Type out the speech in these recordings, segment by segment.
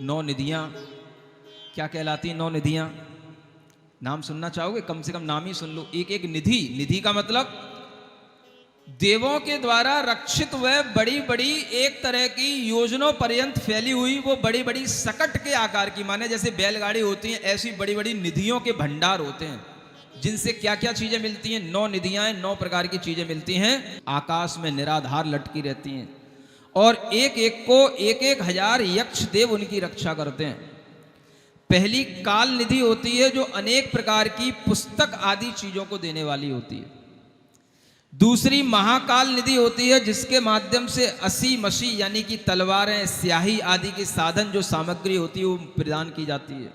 9 निधियां क्या कहलाती हैं? 9 निधियां नाम सुनना चाहोगे? कम से कम नाम ही सुन लो। एक एक निधि, निधि का मतलब देवों के द्वारा रक्षित व बड़ी बड़ी एक तरह की योजनों पर्यंत फैली हुई वो बड़ी बड़ी सकट के आकार की, माने जैसे बैलगाड़ी होती हैं ऐसी बड़ी बड़ी निधियों के भंडार होते हैं, जिनसे क्या क्या चीजें मिलती हैं? 9 निधियां, 9 प्रकार की चीजें मिलती हैं, आकाश में निराधार लटकी रहती हैं और एक एक को 1,000 यक्ष देव उनकी रक्षा करते हैं। पहली काल निधि होती है जो अनेक प्रकार की पुस्तक आदि चीजों को देने वाली होती है। दूसरी महाकाल निधि होती है जिसके माध्यम से असी मसी यानी कि तलवारें, स्याही आदि के साधन जो सामग्री होती है वो प्रदान की जाती है।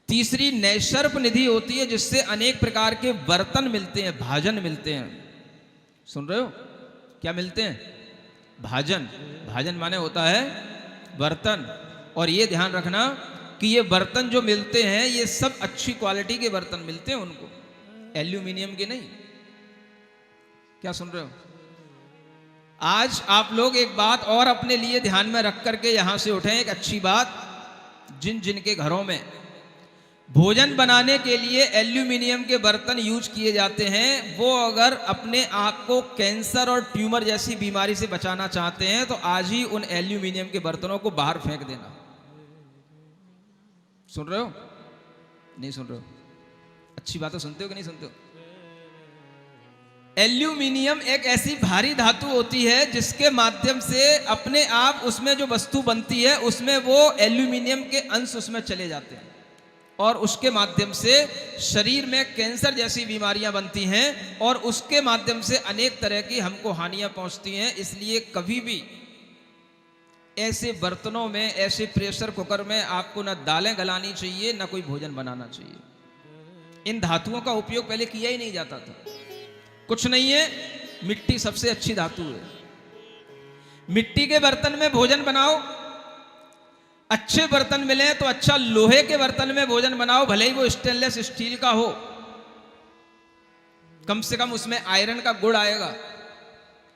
तीसरी नैसर्प निधि होती है जिससे अनेक प्रकार के बर्तन मिलते हैं, भाजन मिलते हैं। सुन रहे हो? क्या मिलते हैं? भाजन। भाजन माने होता है बर्तन। और ये ध्यान रखना कि ये बर्तन जो मिलते हैं ये सब अच्छी क्वालिटी के बर्तन मिलते हैं उनको, एल्यूमिनियम के नहीं। क्या सुन रहे हो? आज आप लोग एक बात और अपने लिए ध्यान में रख करके यहां से उठें, एक अच्छी बात, जिन जिनके घरों में भोजन बनाने के लिए एल्यूमिनियम के बर्तन यूज किए जाते हैं, वो अगर अपने आप को कैंसर और ट्यूमर जैसी बीमारी से बचाना चाहते हैं तो आज ही उन एल्यूमिनियम के बर्तनों को बाहर फेंक देना। सुन रहे हो? नहीं सुन रहे हो? अच्छी बात है, सुनते हो कि नहीं सुनते हो? एल्यूमिनियम एक ऐसी भारी धातु होती है जिसके माध्यम से अपने आप उसमें जो वस्तु बनती है उसमें वो एल्यूमिनियम के अंश उसमें चले जाते हैं और उसके माध्यम से शरीर में कैंसर जैसी बीमारियां बनती हैं और उसके माध्यम से अनेक तरह की हमको हानियां पहुंचती हैं। इसलिए कभी भी ऐसे बर्तनों में, ऐसे प्रेशर कुकर में आपको ना दालें गलानी चाहिए ना कोई भोजन बनाना चाहिए। इन धातुओं का उपयोग पहले किया ही नहीं जाता था। कुछ नहीं है, मिट्टी सबसे अच्छी धातु है। मिट्टी के बर्तन में भोजन बनाओ, अच्छे बर्तन मिले तो अच्छा लोहे के बर्तन में भोजन बनाओ, भले ही वो स्टेनलेस स्टील का हो, कम से कम उसमें आयरन का गुण आएगा।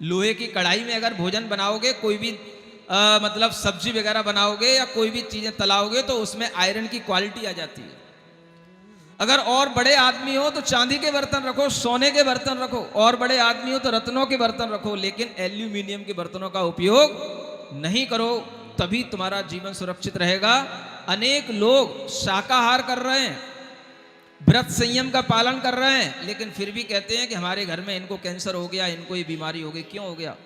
लोहे की कढ़ाई में अगर भोजन बनाओगे, कोई भी मतलब सब्जी वगैरह बनाओगे या कोई भी चीजें तलाओगे तो उसमें आयरन की क्वालिटी आ जाती है। अगर और बड़े आदमी हो तो चांदी के बर्तन रखो, सोने के बर्तन रखो, और बड़े आदमी हो तो रत्नों के बर्तन रखो, लेकिन एल्यूमिनियम के बर्तनों का उपयोग नहीं करो, तभी तुम्हारा जीवन सुरक्षित रहेगा। अनेक लोग शाकाहार कर रहे हैं, व्रत संयम का पालन कर रहे हैं, लेकिन फिर भी कहते हैं कि हमारे घर में इनको कैंसर हो गया, इनको ये बीमारी हो गई। क्यों हो गया?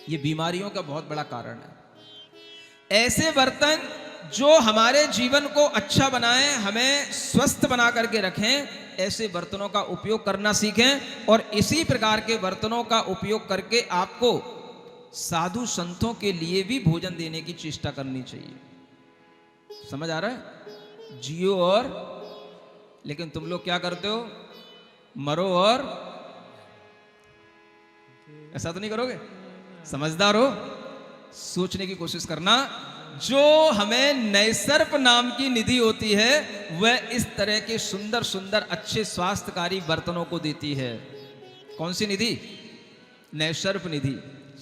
ये बीमारियों का बहुत बड़ा कारण है। ऐसे बर्तन जो हमारे जीवन को अच्छा बनाएं, हमें स्वस्थ बना करके रखें, ऐसे बर्तनों का उपयोग करना सीखें और इसी प्रकार के बर्तनों का उपयोग करके आपको साधु संतों के लिए भी भोजन देने की चेष्टा करनी चाहिए। समझ आ रहा है? जियो और, लेकिन तुम लोग क्या करते हो? मरो और, ऐसा तो नहीं करोगे? समझदार हो, सोचने की कोशिश करना। जो हमें नैसर्प नाम की निधि होती है वह इस तरह के सुंदर सुंदर अच्छे स्वास्थ्यकारी बर्तनों को देती है। कौन सी निधि? नैसर्प निधि।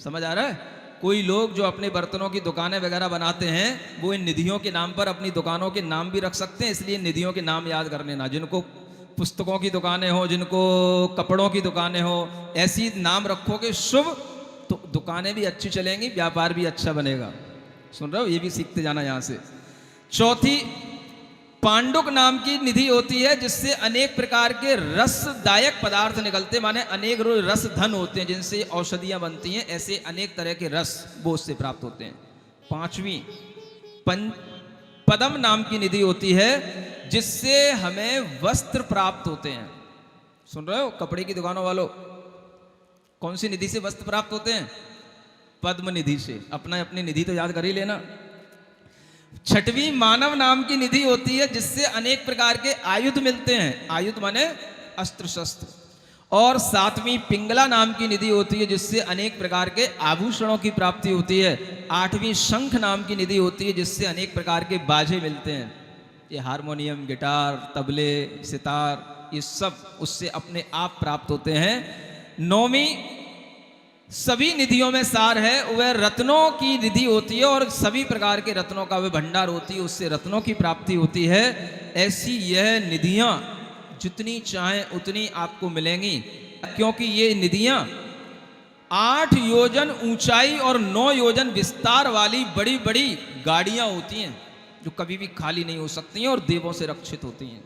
समझ आ रहा है? कोई लोग जो अपने बर्तनों की दुकानें वगैरह बनाते हैं वो इन निधियों के नाम पर अपनी दुकानों के नाम भी रख सकते हैं, इसलिए निधियों के नाम याद कर लेना। जिनको पुस्तकों की दुकानें हो, जिनको कपड़ों की दुकानें हो, ऐसी नाम रखोगे शुभ, तो दुकानें भी अच्छी चलेंगी, व्यापार भी अच्छा बनेगा। सुन रहे हो? ये भी सीखते जाना यहां से। चौथी पांडुक नाम की निधि होती है जिससे अनेक प्रकार के रसदायक पदार्थ निकलते, माने अनेक रस धन होते हैं जिनसे औषधियां बनती हैं, ऐसे अनेक तरह के रस वो उससे प्राप्त होते हैं। पांचवी पद्म नाम की निधि होती है जिससे हमें वस्त्र प्राप्त होते हैं। सुन रहे हो? कपड़े की दुकानों वालों, कौन सी निधि से वस्त्र प्राप्त होते हैं? पद्म निधि से। अपना अपनी निधि तो याद कर ही लेना। छठवीं मानव नाम की निधि होती है जिससे अनेक प्रकार के आयुध मिलते हैं, आयुध माने अस्त्र शस्त्र। और सातवीं पिंगला नाम की निधि होती है जिससे अनेक प्रकार के आभूषणों की प्राप्ति होती है। आठवीं शंख नाम की निधि होती है जिससे अनेक प्रकार के बाजे मिलते हैं, ये हारमोनियम, गिटार, तबले, सितार, ये सब उससे अपने आप प्राप्त होते हैं। नौवीं सभी निधियों में सार है, वह रत्नों की निधि होती है और सभी प्रकार के रत्नों का वह भंडार होती है, उससे रत्नों की प्राप्ति होती है। ऐसी यह निधियां जितनी चाहें उतनी आपको मिलेंगी, क्योंकि ये निधियां 8 योजन ऊंचाई और 9 योजन विस्तार वाली बड़ी बड़ी गाड़ियां होती हैं, जो कभी भी खाली नहीं हो सकती हैं और देवों से रक्षित होती हैं।